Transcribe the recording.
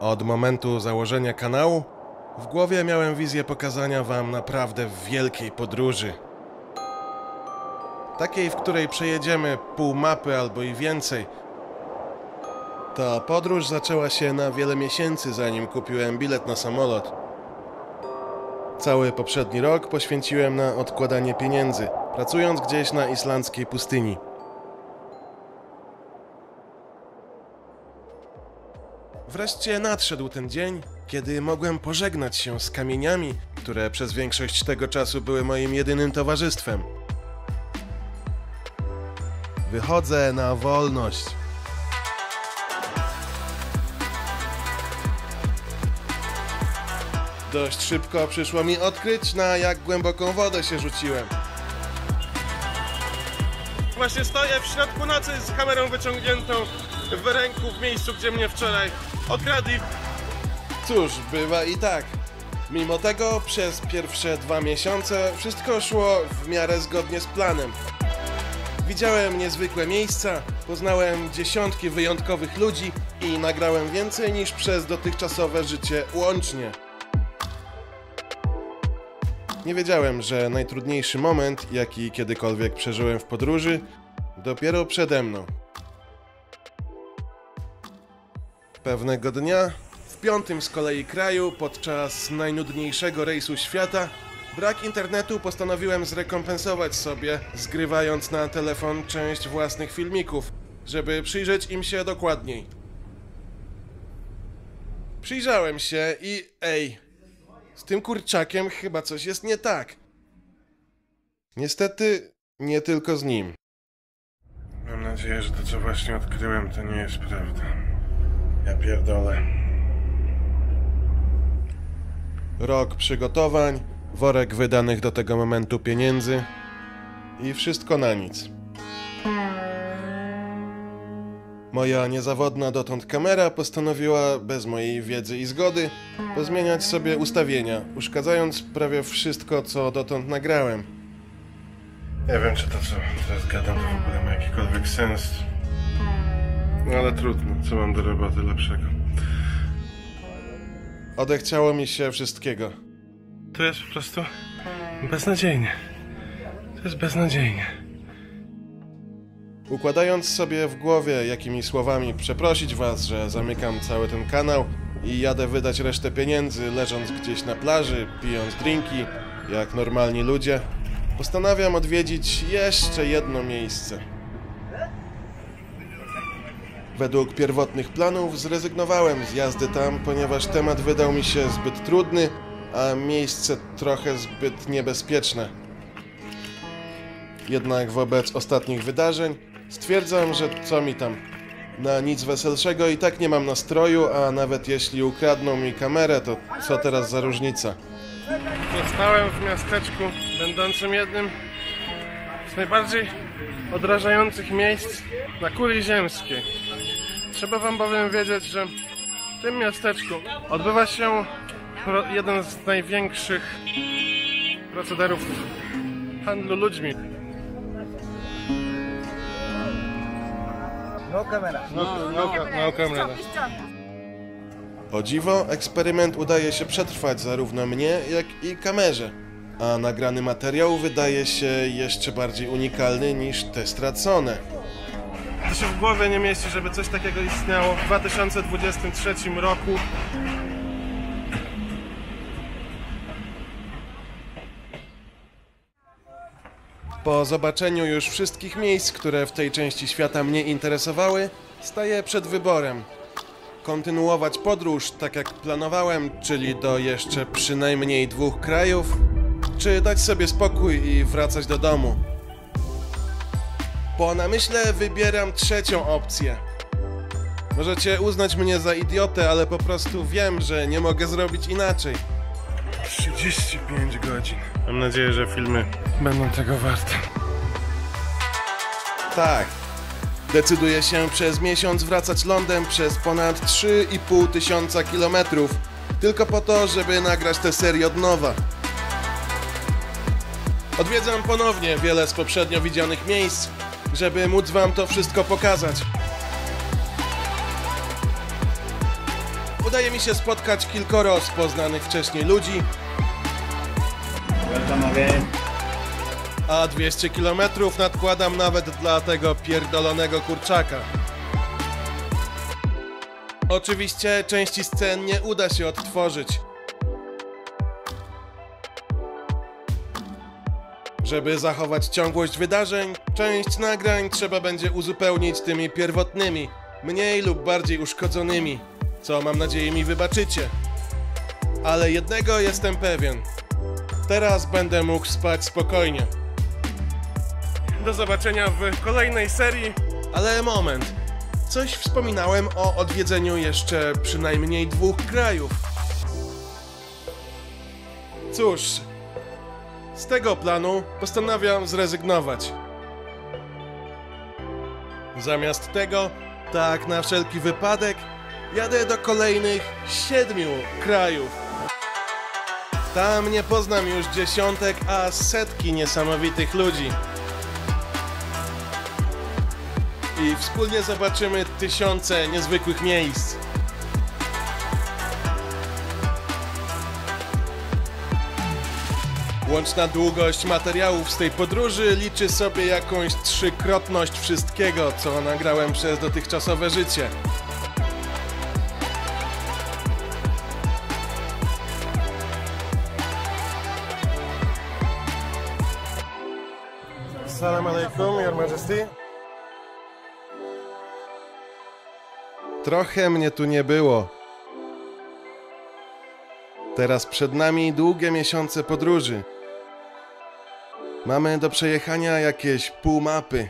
Od momentu założenia kanału w głowie miałem wizję pokazania wam naprawdę wielkiej podróży. Takiej, w której przejedziemy pół mapy albo i więcej. Ta podróż zaczęła się na wiele miesięcy, zanim kupiłem bilet na samolot. Cały poprzedni rok poświęciłem na odkładanie pieniędzy, pracując gdzieś na islandzkiej pustyni. Wreszcie nadszedł ten dzień, kiedy mogłem pożegnać się z kamieniami, które przez większość tego czasu były moim jedynym towarzystwem. Wychodzę na wolność. Dość szybko przyszło mi odkryć, na jak głęboką wodę się rzuciłem. Właśnie stoję w środku nocy z kamerą wyciągniętą w ręku w miejscu, gdzie mnie wczoraj okradli. Cóż, bywa i tak. Mimo tego przez pierwsze 2 miesiące wszystko szło w miarę zgodnie z planem. Widziałem niezwykłe miejsca, poznałem dziesiątki wyjątkowych ludzi i nagrałem więcej niż przez dotychczasowe życie łącznie. Nie wiedziałem, że najtrudniejszy moment, jaki kiedykolwiek przeżyłem w podróży, dopiero przede mną. Pewnego dnia, w 5. z kolei kraju, podczas najnudniejszego rejsu świata, brak internetu postanowiłem zrekompensować sobie, zgrywając na telefon część własnych filmików, żeby przyjrzeć im się dokładniej. Przyjrzałem się i z tym kurczakiem chyba coś jest nie tak. Niestety, nie tylko z nim. Mam nadzieję, że to, co właśnie odkryłem, to nie jest prawda. Ja pierdolę. Rok przygotowań, worek wydanych do tego momentu pieniędzy i wszystko na nic. Moja niezawodna dotąd kamera postanowiła, bez mojej wiedzy i zgody, pozmieniać sobie ustawienia, uszkadzając prawie wszystko, co dotąd nagrałem. Nie wiem, czy to, co teraz gadam, to w ogóle ma jakikolwiek sens. No ale trudno, co mam do roboty lepszego. Odechciało mi się wszystkiego. To jest po prostu beznadziejnie. To jest beznadziejnie. Układając sobie w głowie, jakimi słowami przeprosić was, że zamykam cały ten kanał i jadę wydać resztę pieniędzy, leżąc gdzieś na plaży, pijąc drinki, jak normalni ludzie, postanawiam odwiedzić jeszcze jedno miejsce. Według pierwotnych planów zrezygnowałem z jazdy tam, ponieważ temat wydał mi się zbyt trudny, a miejsce trochę zbyt niebezpieczne. Jednak wobec ostatnich wydarzeń stwierdzam, że co mi tam. Na nic weselszego i tak nie mam nastroju, a nawet jeśli ukradną mi kamerę, to co teraz za różnica? Zostałem w miasteczku będącym jednym z najbardziej odrażających miejsc na kuli ziemskiej. Trzeba wam bowiem wiedzieć, że w tym miasteczku odbywa się jeden z największych procederów handlu ludźmi. No camera. No camera. O dziwo, eksperyment udaje się przetrwać zarówno mnie, jak i kamerze. A nagrany materiał wydaje się jeszcze bardziej unikalny niż te stracone. To się w głowie nie mieści, żeby coś takiego istniało w 2023 roku. Po zobaczeniu już wszystkich miejsc, które w tej części świata mnie interesowały, staję przed wyborem. Kontynuować podróż tak jak planowałem, czyli do jeszcze przynajmniej 2 krajów, czy dać sobie spokój i wracać do domu. Po namyśle wybieram 3. opcję. Możecie uznać mnie za idiotę, ale po prostu wiem, że nie mogę zrobić inaczej. 35 godzin. Mam nadzieję, że filmy będą tego warte. Tak. Decyduję się przez miesiąc wracać lądem przez ponad 3,5 tysiąca kilometrów. Tylko po to, żeby nagrać tę serię od nowa. Odwiedzam ponownie wiele z poprzednio widzianych miejsc, żeby móc wam to wszystko pokazać. Udaje mi się spotkać kilkoro z poznanych wcześniej ludzi, a 200 km nadkładam nawet dla tego pierdolonego kurczaka. Oczywiście części scen nie uda się odtworzyć. Żeby zachować ciągłość wydarzeń, część nagrań trzeba będzie uzupełnić tymi pierwotnymi, mniej lub bardziej uszkodzonymi, co mam nadzieję mi wybaczycie. Ale jednego jestem pewien. Teraz będę mógł spać spokojnie. Do zobaczenia w kolejnej serii. Ale moment. Coś wspominałem o odwiedzeniu jeszcze przynajmniej 2 krajów. Cóż, z tego planu postanawiam zrezygnować. Zamiast tego, tak na wszelki wypadek, jadę do kolejnych 7 krajów. Tam nie poznam już dziesiątek, a setki niesamowitych ludzi. I wspólnie zobaczymy tysiące niezwykłych miejsc. Łączna długość materiałów z tej podróży liczy sobie jakąś 3-krotność wszystkiego, co nagrałem przez dotychczasowe życie. Salam alaikum, Your Majesty. Trochę mnie tu nie było. Teraz przed nami długie miesiące podróży. Mamy do przejechania jakieś pół mapy.